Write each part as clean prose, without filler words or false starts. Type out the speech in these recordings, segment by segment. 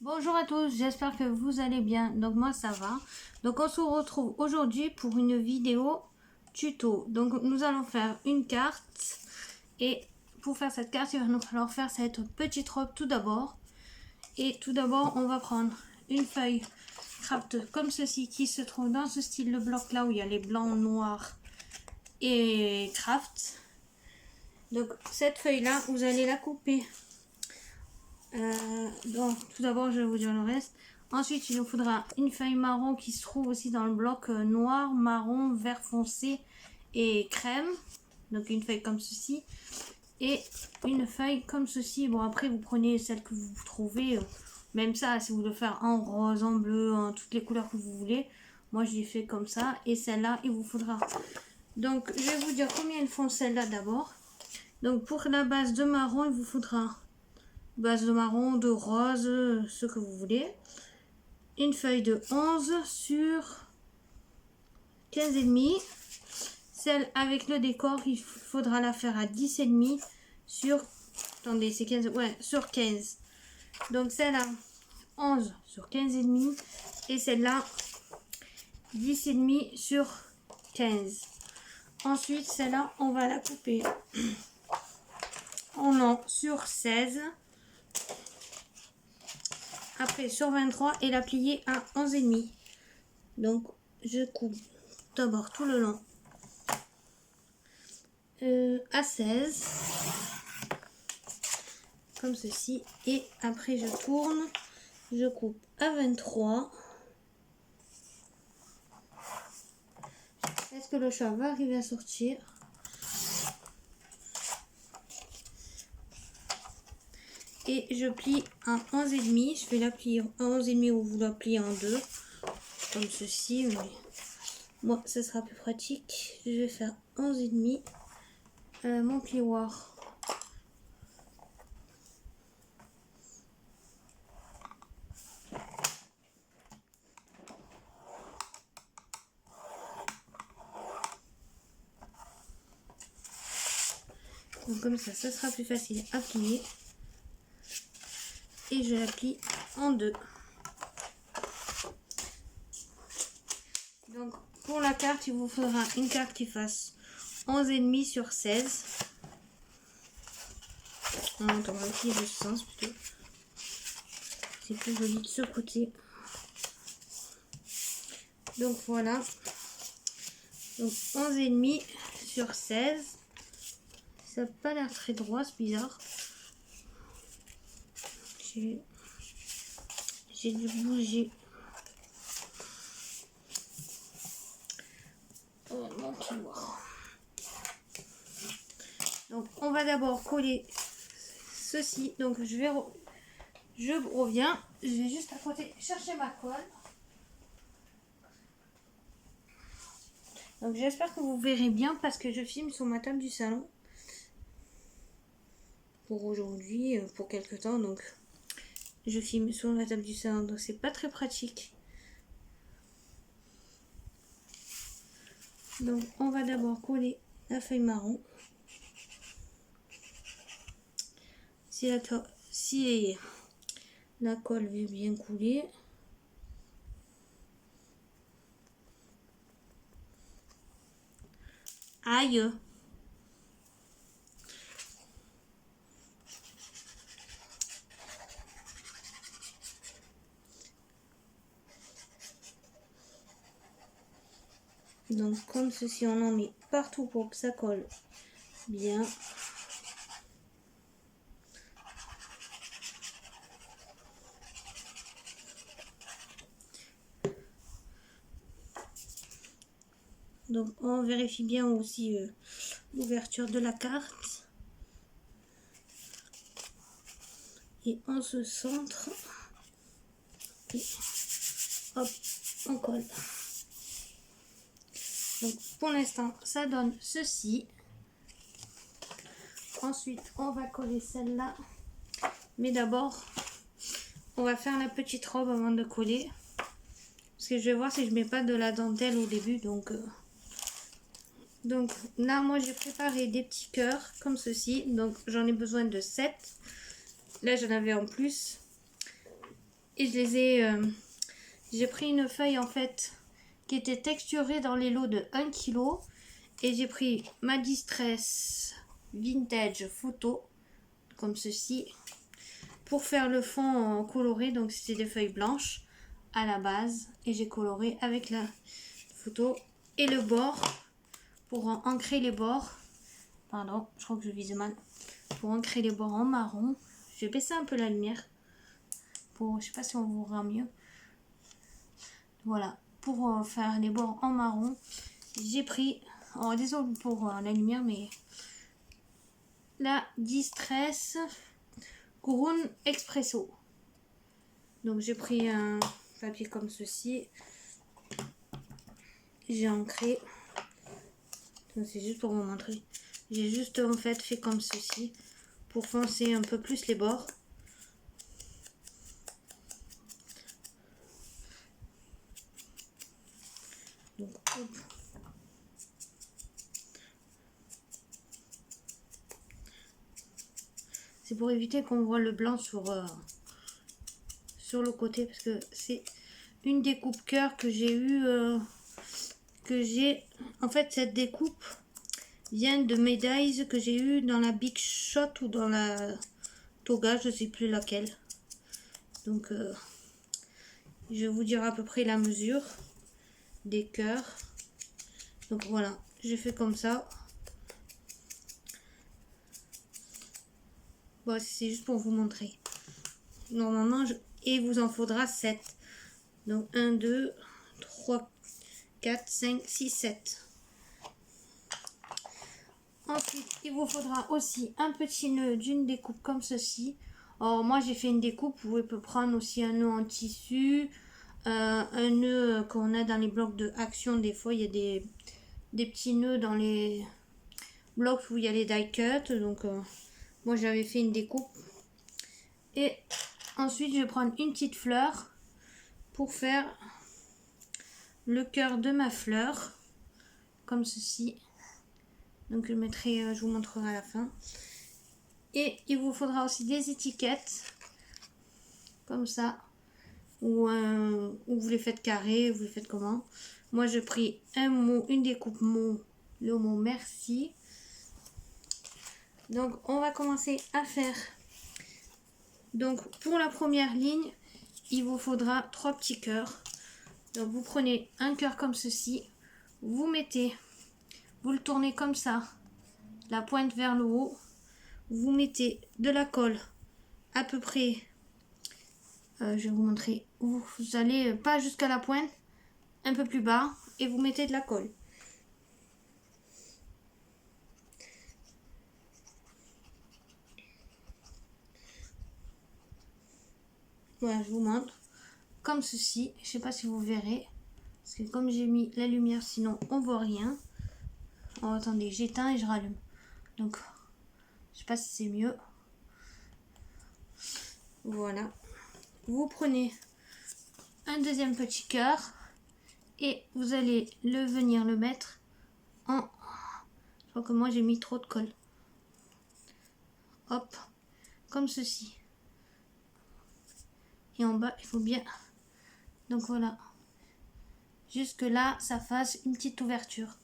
Bonjour à tous, j'espère que vous allez bien. Donc moi ça va. Donc on se retrouve aujourd'hui pour une vidéo tuto. Donc nous allons faire une carte. Et pour faire cette carte, il va nous falloir faire cette petite robe tout d'abord. Et tout d'abord, on va prendre une feuille craft comme ceci qui se trouve dans ce style de bloc là où il y a les blancs, noirs et craft. Donc cette feuille là, vous allez la couper. Donc tout d'abord je vais vous dire le reste. Ensuite il nous faudra une feuille marron qui se trouve aussi dans le bloc noir, marron, vert foncé et crème. Donc une feuille comme ceci. Et une feuille comme ceci. Bon après vous prenez celle que vous trouvez. Même ça si vous voulez faire en rose, en bleu, en toutes les couleurs que vous voulez. Moi je l'ai fait comme ça. Et celle-là il vous faudra. Donc je vais vous dire combien il faut celle-là d'abord. Donc pour la base de marron il vous faudra base de marron, de rose, ce que vous voulez. Une feuille de 11 sur 15,5. Celle avec le décor, il faudra la faire à 10,5 sur... Attendez, c'est 15... Ouais, sur 15. Donc celle-là, 11 sur 15,5. Et celle-là, 10,5 sur 15. Ensuite, celle-là, on va la couper en long sur 16. Après sur 23 et la plier à 11,5. Donc je coupe d'abord tout le long à 16 comme ceci et après je tourne, je coupe à 23. Est-ce que le chat va arriver à sortir? Et je plie à 11,5. Je vais la plier à 11,5 ou vous la pliez en deux comme ceci, mais moi ça sera plus pratique. Je vais faire 11,5 mon plioir. Donc comme ça sera plus facile à plier. Et je la plie en deux. Donc pour la carte, il vous faudra une carte qui fasse 11,5 sur 16. On va plier de ce sens plutôt. C'est plus joli de ce côté. Donc voilà. Donc 11,5 sur 16. Ça n'a pas l'air très droit, c'est bizarre. J'ai dû bouger. Mon tiroir. Donc on va d'abord coller ceci. Donc je reviens. Je vais juste à côté chercher ma colle. Donc j'espère que vous verrez bien parce que je filme sur ma table du salon. Pour aujourd'hui, pour quelque temps. Donc je filme sur la table du salon. Donc c'est pas très pratique. Donc on va d'abord coller la feuille marron. Si la colle veut bien couler. Aïe! Donc comme ceci, on en met partout pour que ça colle bien. Donc on vérifie bien aussi l'ouverture de la carte. Et on se centre. Et hop, on colle. Donc pour l'instant, ça donne ceci. Ensuite, on va coller celle-là. Mais d'abord, on va faire la petite robe avant de coller. Parce que je vais voir si je mets pas de la dentelle au début. Donc là, moi, j'ai préparé des petits cœurs comme ceci. Donc j'en ai besoin de 7. Là, j'en avais en plus. et je les ai... j'ai pris une feuille en fait qui était texturée dans les lots de 1 kg. Et j'ai pris ma Distress Vintage Photo, comme ceci, pour faire le fond coloré. Donc c'était des feuilles blanches à la base. Et j'ai coloré avec la photo et le bord pour ancrer les bords. Pardon, je crois que je vise mal. Pour ancrer les bords en marron. Je vais baisser un peu la lumière. Je sais pas si on verra mieux. Voilà, pour faire les bords en marron, j'ai pris... Oh, désolé pour la lumière, mais la Distress Couronne Expresso. Donc j'ai pris un papier comme ceci. J'ai ancré. C'est juste pour vous montrer. J'ai juste en fait comme ceci pour foncer un peu plus les bords. Donc, hop. C'est pour éviter qu'on voit le blanc sur le côté, parce que c'est une découpe cœur que j'ai eu en fait cette découpe vient de médailles que j'ai eu dans la Big Shot ou dans la Toga, je sais plus laquelle. Donc je vais vous dire à peu près la mesure des cœurs. Donc voilà, j'ai fait comme ça. Bon, c'est juste pour vous montrer. Normalement, et vous en faudra 7. Donc 1, 2, 3, 4, 5, 6, 7. Ensuite, il vous faudra aussi un petit nœud d'une découpe comme ceci. Alors moi, j'ai fait une découpe. Vous pouvez prendre aussi un nœud en tissu. Un nœud qu'on a dans les blocs de action. Des fois, il y a des petits nœuds dans les blocs où il y a les die cut. Donc moi, j'avais fait une découpe. Et ensuite, je vais prendre une petite fleur pour faire le cœur de ma fleur. Comme ceci. Donc je mettrai, je vous montrerai à la fin. Et il vous faudra aussi des étiquettes. Comme ça. Ou vous les faites carré, vous les faites comment. Moi j'ai pris un mot, une découpe mot, le mot merci. Donc on va commencer à faire. Donc pour la première ligne, il vous faudra 3 petits cœurs. Donc vous prenez un cœur comme ceci. Vous mettez, vous le tournez comme ça, la pointe vers le haut. Vous mettez de la colle à peu près, je vais vous montrer, vous allez pas jusqu'à la pointe, un peu plus bas, et vous mettez de la colle. Voilà, je vous montre, comme ceci, je sais pas si vous verrez, parce que comme j'ai mis la lumière, sinon on voit rien. Oh, attendez, j'éteins et je rallume, donc je sais pas si c'est mieux. Voilà, vous prenez un deuxième petit cœur et vous allez venir le mettre en... Je crois que moi j'ai mis trop de colle. Hop, comme ceci. Et en bas, il faut bien... Donc voilà. Jusque là, ça fasse une petite ouverture.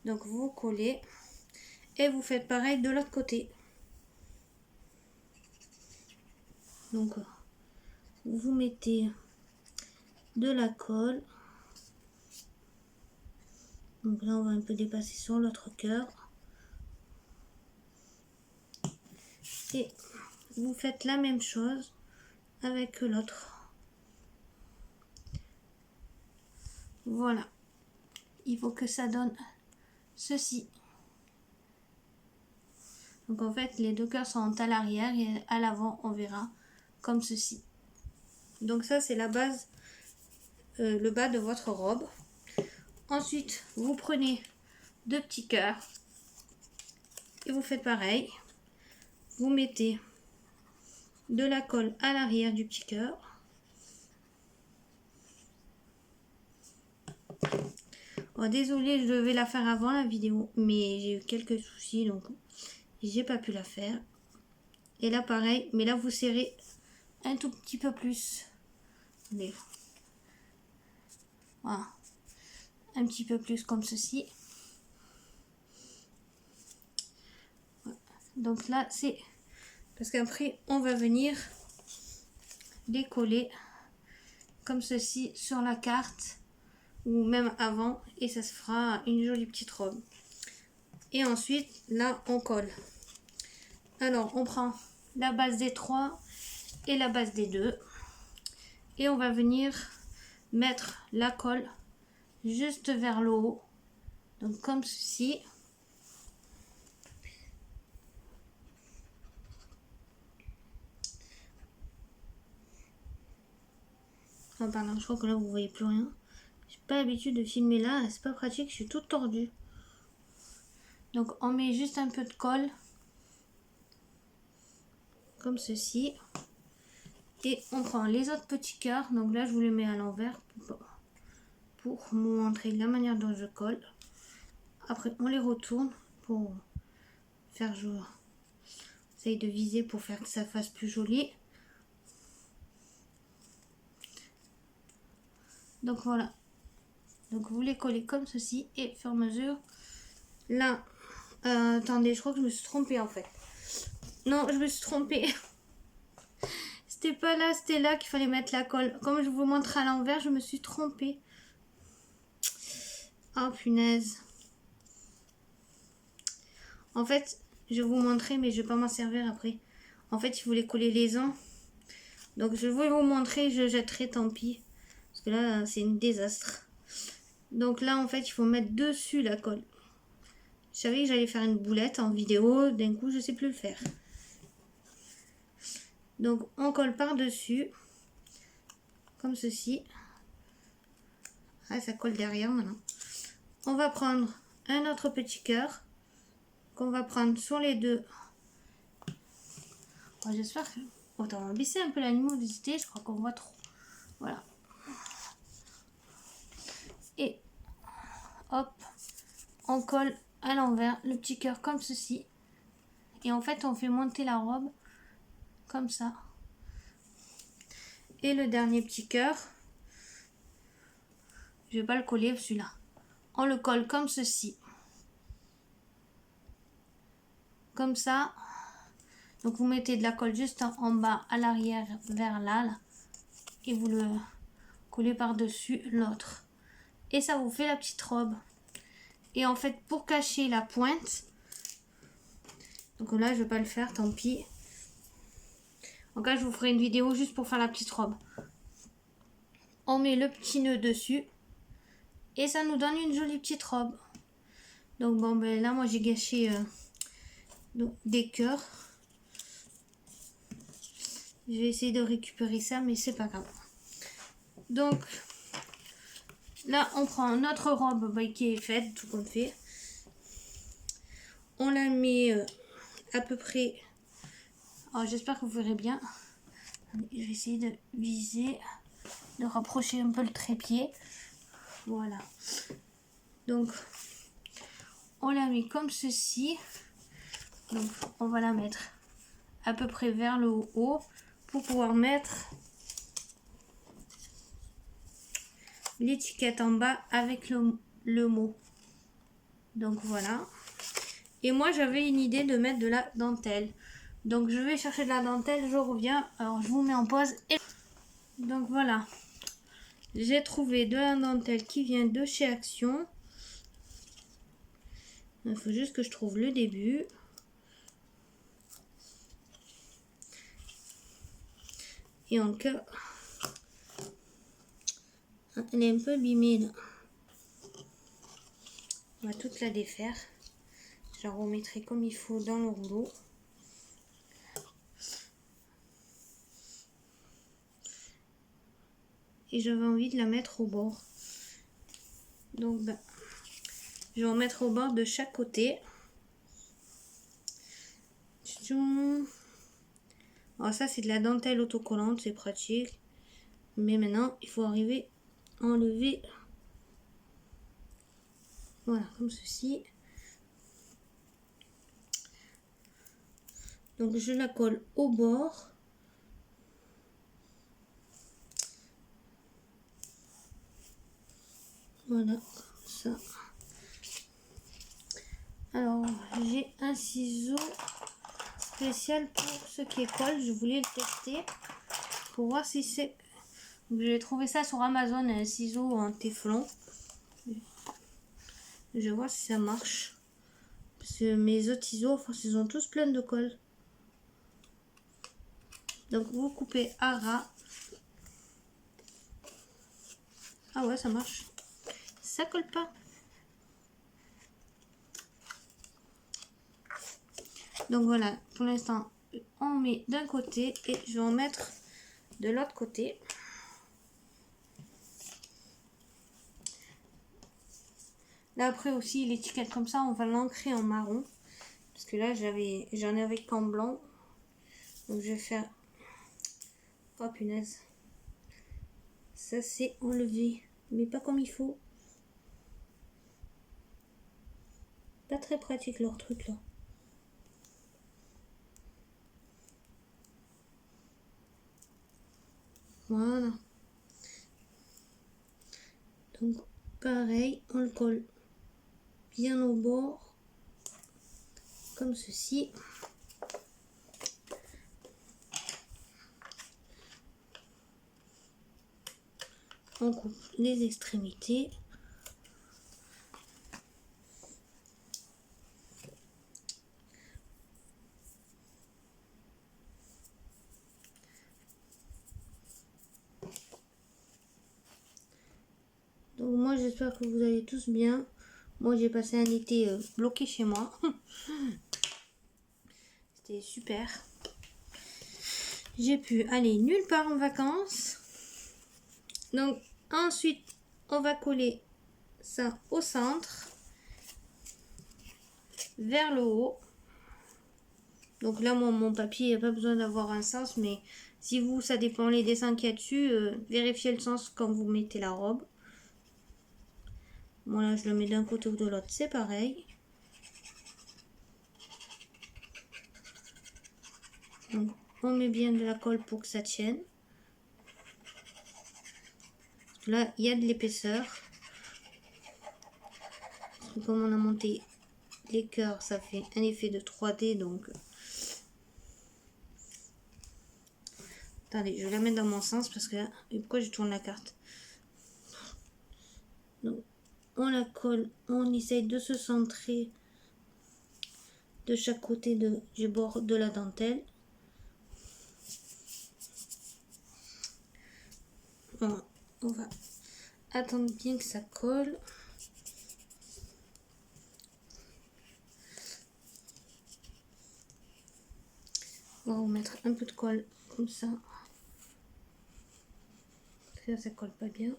Donc vous collez. Et vous faites pareil de l'autre côté. Donc vous mettez de la colle. Donc là, on va un peu dépasser sur l'autre cœur. Et vous faites la même chose avec l'autre. Voilà. Il faut que ça donne ceci. Donc en fait, les deux cœurs sont à l'arrière et à l'avant, on verra comme ceci. Donc ça, c'est la base, le bas de votre robe. Ensuite, vous prenez 2 petits cœurs et vous faites pareil. Vous mettez de la colle à l'arrière du petit cœur. Oh, désolée, je devais la faire avant la vidéo, mais j'ai eu quelques soucis, donc j'ai pas pu la faire. Et là, pareil, mais là, vous serrez un tout petit peu plus. Allez. Voilà. Un petit peu plus comme ceci. Voilà. Donc là, c'est parce qu'après, on va venir les coller comme ceci sur la carte ou même avant et ça se fera une jolie petite robe. Et ensuite, là, on colle. Alors, on prend la base des 3 et la base des 2 et on va venir mettre la colle juste vers le haut. Donc, comme ceci. Oh, pardon, je crois que là, vous voyez plus rien. J'ai pas l'habitude de filmer là, c'est pas pratique, je suis toute tordue. Donc, on met juste un peu de colle. Comme ceci. Et on prend les autres petits cœurs. Donc là, je vous les mets à l'envers pour vous montrer la manière dont je colle. Après, on les retourne pour faire joli. J'essaye de viser pour faire que ça fasse plus joli. Donc voilà. Donc vous les collez comme ceci et au fur et à mesure. Là, attendez, je crois que je me suis trompée en fait. Non, je me suis trompée. C'était pas là, c'était là qu'il fallait mettre la colle. Comme je vous montre à l'envers, je me suis trompée. Oh punaise. En fait, je vais vous montrer, mais je vais pas m'en servir après. En fait, il faut les coller les uns. Donc je vais vous montrer, je jetterai, tant pis. Parce que là, c'est un désastre. Donc là, en fait, il faut mettre dessus la colle. Je savais que j'allais faire une boulette en vidéo. D'un coup, je sais plus le faire. Donc, on colle par-dessus. Comme ceci. Ah, ça colle derrière maintenant. On va prendre un autre petit cœur. Qu'on va prendre sur les deux. Oh, j'espère que... Attends, on va baisser un peu la luminosité. Je crois qu'on voit trop. Voilà. Et hop, on colle à l'envers le petit cœur comme ceci. Et en fait, on fait monter la robe comme ça. Et le dernier petit cœur, je vais pas le coller celui-là. On le colle comme ceci. Comme ça. Donc vous mettez de la colle juste en bas à l'arrière vers là. Et vous le collez par-dessus l'autre. Et ça vous fait la petite robe. Et en fait, pour cacher la pointe, donc là, je vais pas le faire, tant pis. En cas, je vous ferai une vidéo juste pour faire la petite robe. On met le petit nœud dessus. Et ça nous donne une jolie petite robe. Donc bon, ben là, moi, j'ai gâché des cœurs. Je vais essayer de récupérer ça, mais c'est pas grave. Donc, là, on prend notre robe qui est faite, tout compte fait. On la met à peu près... Alors, j'espère que vous verrez bien. Je vais essayer de viser, de rapprocher un peu le trépied. Voilà. Donc, on la met comme ceci. Donc, on va la mettre à peu près vers le haut pour pouvoir mettre l'étiquette en bas avec le mot. Donc, voilà. Et moi, j'avais une idée de mettre de la dentelle. Donc, je vais chercher de la dentelle, je reviens. Alors, je vous mets en pause. Donc, voilà. J'ai trouvé de la dentelle qui vient de chez Action. Il faut juste que je trouve le début. Et encore, elle est un peu abîmée là. On va toute la défaire. Je la remettrai comme il faut dans le rouleau. Et j'avais envie de la mettre au bord. Donc ben, je vais en mettre au bord de chaque côté. Alors ça c'est de la dentelle autocollante, c'est pratique. Mais maintenant il faut arriver à enlever. Voilà, comme ceci. Donc je la colle au bord. Voilà, ça. Alors, j'ai un ciseau spécial pour ce qui est colle. Je voulais le tester pour voir si c'est... J'ai trouvé ça sur Amazon, un ciseau en téflon. Je vois si ça marche. Parce que mes autres ciseaux, ils sont tous pleins de colle. Donc vous coupez à ras. Ah ouais, ça marche. Ça colle pas. Donc voilà, pour l'instant, on met d'un côté et je vais en mettre de l'autre côté. Là après aussi, l'étiquette comme ça, on va l'ancrer en marron. Parce que là, j'en ai avec en blanc. Donc je vais faire... Oh punaise. Ça c'est enlevé. Mais pas comme il faut. Pas très pratique leur truc là. Voilà. Donc pareil, on le colle bien au bord. Comme ceci. On coupe les extrémités. Donc moi j'espère que vous allez tous bien. Moi j'ai passé un été bloqué chez moi. C'était super. J'ai pu aller nulle part en vacances. Donc ensuite on va coller ça au centre. Vers le haut. Donc là mon papier, il n'y a pas besoin d'avoir un sens. Mais si vous, ça dépend les dessins qu'il y a dessus. Vérifiez le sens quand vous mettez la robe. Bon là je le mets d'un côté ou de l'autre, c'est pareil. Donc on met bien de la colle pour que ça tienne. Là il y a de l'épaisseur. Comme on a monté les cœurs, ça fait un effet de 3D. Donc attendez, je vais la mettre dans mon sens parce que là, pourquoi je tourne la carte? Donc on la colle, on essaye de se centrer de chaque côté du bord de la dentelle. Voilà, on va attendre bien que ça colle. On va remettre un peu de colle comme ça. Ça colle pas bien.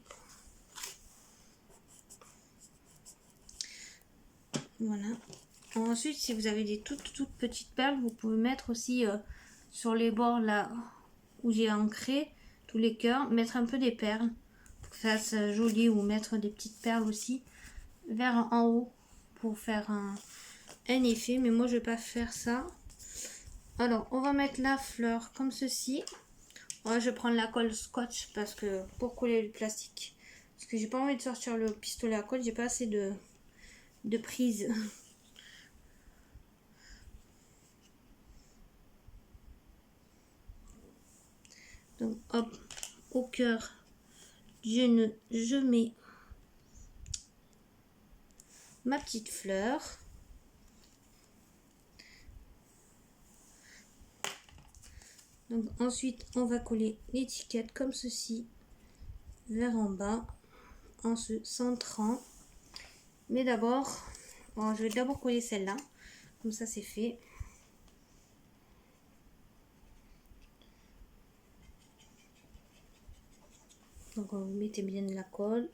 Voilà. Ensuite, si vous avez des toutes petites perles, vous pouvez mettre aussi sur les bords là où j'ai ancré tous les cœurs, mettre un peu des perles pour que ça fasse joli, ou mettre des petites perles aussi vers en haut pour faire un effet. Mais moi, je vais pas faire ça. Alors, on va mettre la fleur comme ceci. Ouais, je vais prendre la colle scotch parce que pour coller le plastique. Parce que j'ai pas envie de sortir le pistolet à colle, j'ai pas assez de prise. Donc hop, au cœur, je mets ma petite fleur. Donc ensuite, on va coller l'étiquette comme ceci vers en bas en se centrant. Mais d'abord, bon, je vais d'abord coller celle-là. Comme ça, c'est fait. Donc vous mettez bien de la colle.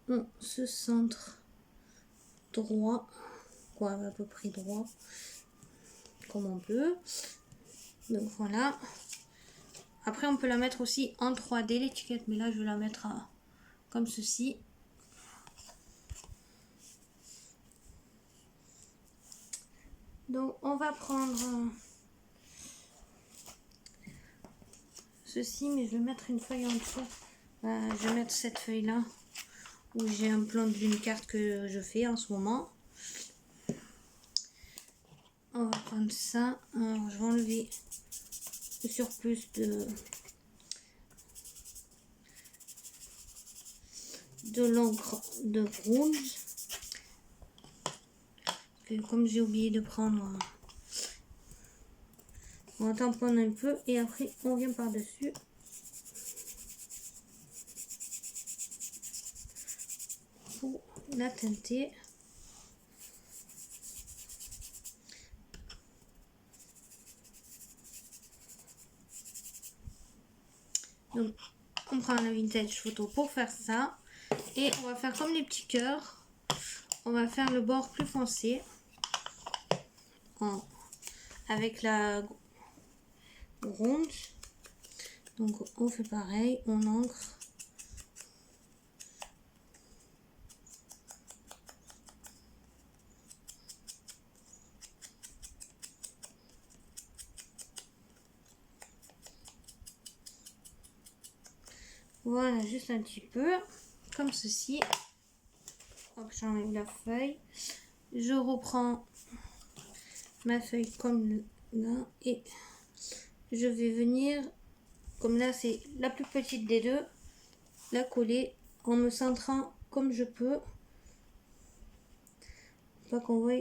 On se centre droit, quoi, à peu près droit, comme on peut. Donc voilà. Après on peut la mettre aussi en 3D l'étiquette, mais là je vais la mettre comme ceci. Donc on va prendre ceci, mais je vais mettre une feuille en dessous. Je vais mettre cette feuille là où j'ai un plan d'une carte que je fais en ce moment. On va prendre ça. Alors, je vais enlever le surplus de l'encre de rouge. Et comme j'ai oublié de prendre, on va tamponner un peu et après on vient par dessus. Pour la teinter. Donc on prend la vintage photo pour faire ça et on va faire comme les petits cœurs. On va faire le bord plus foncé avec la ronde. Donc on fait pareil, on encre. Voilà, juste un petit peu, comme ceci. Donc j'enlève la feuille. Je reprends ma feuille comme là et je vais venir, comme là c'est la plus petite des deux, la coller en me centrant comme je peux. Pas qu'on voit.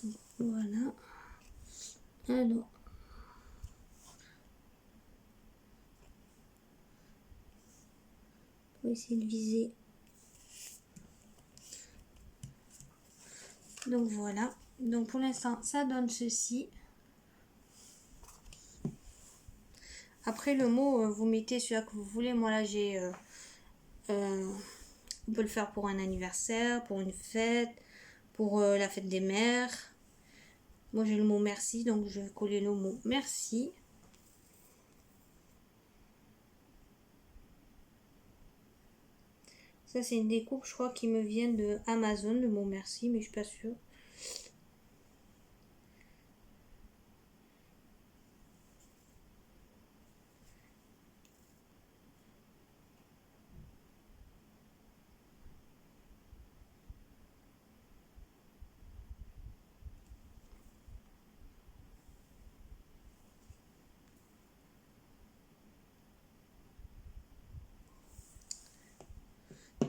Donc, voilà. Alors. On va essayer de viser. Donc voilà. Donc pour l'instant, ça donne ceci. Après le mot, vous mettez celui que vous voulez. Moi là, j'ai... on peut le faire pour un anniversaire, pour une fête, pour la fête des mères. Moi j'ai le mot merci, donc je vais coller le mot merci. Ça c'est une découpe, je crois, qui me vient de Amazon, le mot merci, mais je suis pas sûre.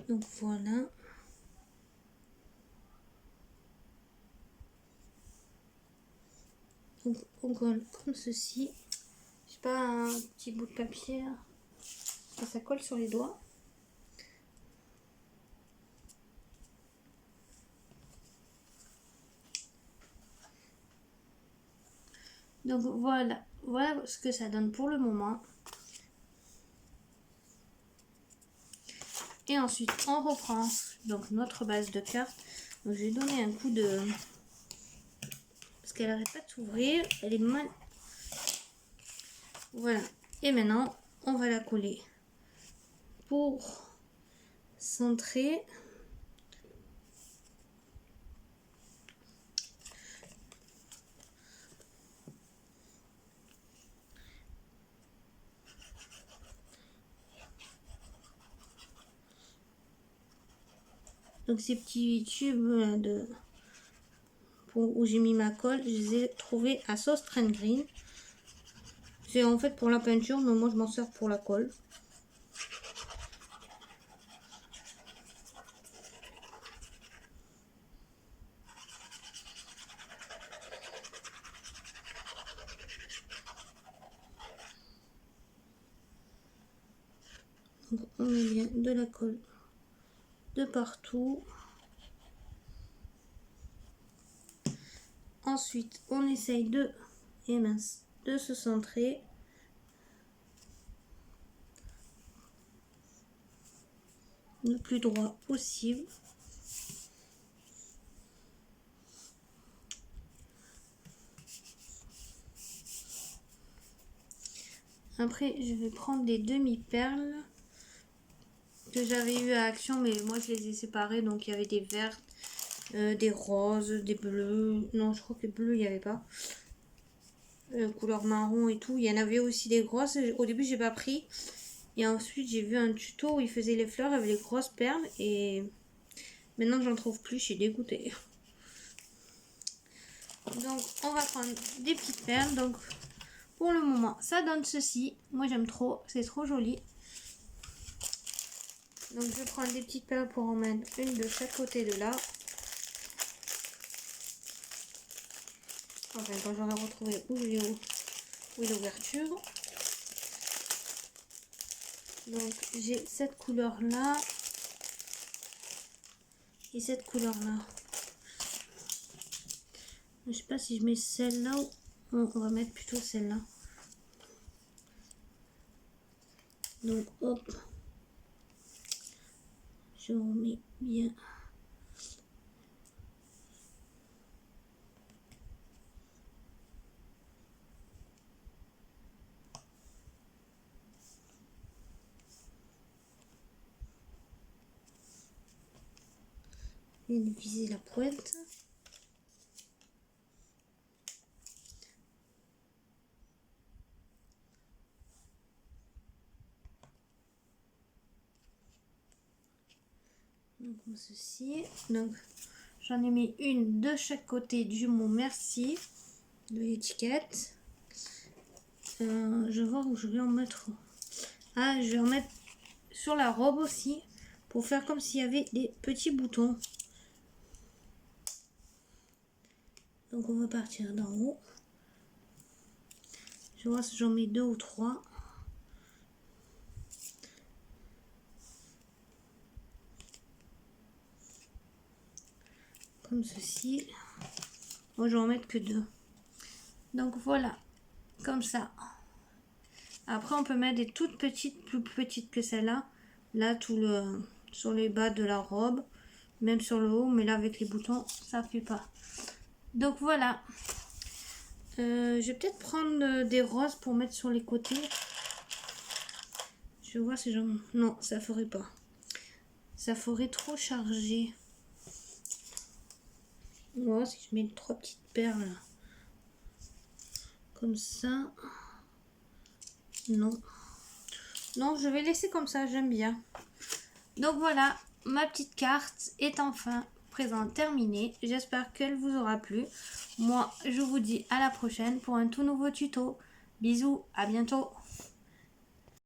Donc voilà. Donc on colle comme ceci. Je sais pas, un petit bout de papier là. Et ça colle sur les doigts. Donc voilà, voilà ce que ça donne pour le moment. Et ensuite on reprend donc notre base de cartes. Donc je vais donner un coup de... Parce qu'elle n'arrête pas de s'ouvrir, elle est mal... Voilà. Et maintenant on va la coller pour centrer. Donc ces petits tubes où j'ai mis ma colle, je les ai trouvés à Sauce Trend Green. C'est en fait pour la peinture, mais moi je m'en sers pour la colle. Donc on met bien de la colle de partout. Ensuite, on essaye de se centrer. Le plus droit possible. Après, je vais prendre des demi-perles que j'avais eu à Action, mais moi je les ai séparées. Donc il y avait des vertes, des roses, des bleus. Non, je crois que bleu il n'y avait pas. Couleur marron et tout. Il y en avait aussi des grosses. Au début, j'ai pas pris. Et ensuite, j'ai vu un tuto où il faisait les fleurs avec les grosses perles. Et maintenant, j'en trouve plus. Je suis dégoûtée. Donc, on va prendre des petites perles. Donc, pour le moment, ça donne ceci. Moi, j'aime trop. C'est trop joli. Donc, je vais prendre des petites perles pour en mettre une de chaque côté de là. Enfin, quand j'aurai retrouvé où est l'ouverture. Donc, j'ai cette couleur-là. Et cette couleur-là. Je sais pas si je mets celle-là ou... Non, on va mettre plutôt celle-là. Donc, hop. Je remets bien. Et viser la pointe. Donc, comme ceci. Donc, j'en ai mis une de chaque côté du mot merci de l'étiquette. Je vais voir où je vais en mettre. Ah, je vais en mettre sur la robe aussi pour faire comme s'il y avait des petits boutons. Donc, on va partir d'en haut. Je vois si j'en mets 2 ou 3. Comme ceci. Moi, je vais en mettre que 2. Donc, voilà. Comme ça. Après, on peut mettre des toutes petites, plus petites que celle-là. Là, tout le sur les bas de la robe. Même sur le haut. Mais là, avec les boutons, ça ne fait pas. Donc, voilà. Je vais peut-être prendre des roses pour mettre sur les côtés. Je vais voir si j'en... Non, ça ferait pas. Ça ferait trop chargé. On va voir si je mets 3 petites perles. Comme ça. Non. Non, je vais laisser comme ça, j'aime bien. Donc voilà, ma petite carte est enfin présente, terminée. J'espère qu'elle vous aura plu. Moi, je vous dis à la prochaine pour un tout nouveau tuto. Bisous, à bientôt.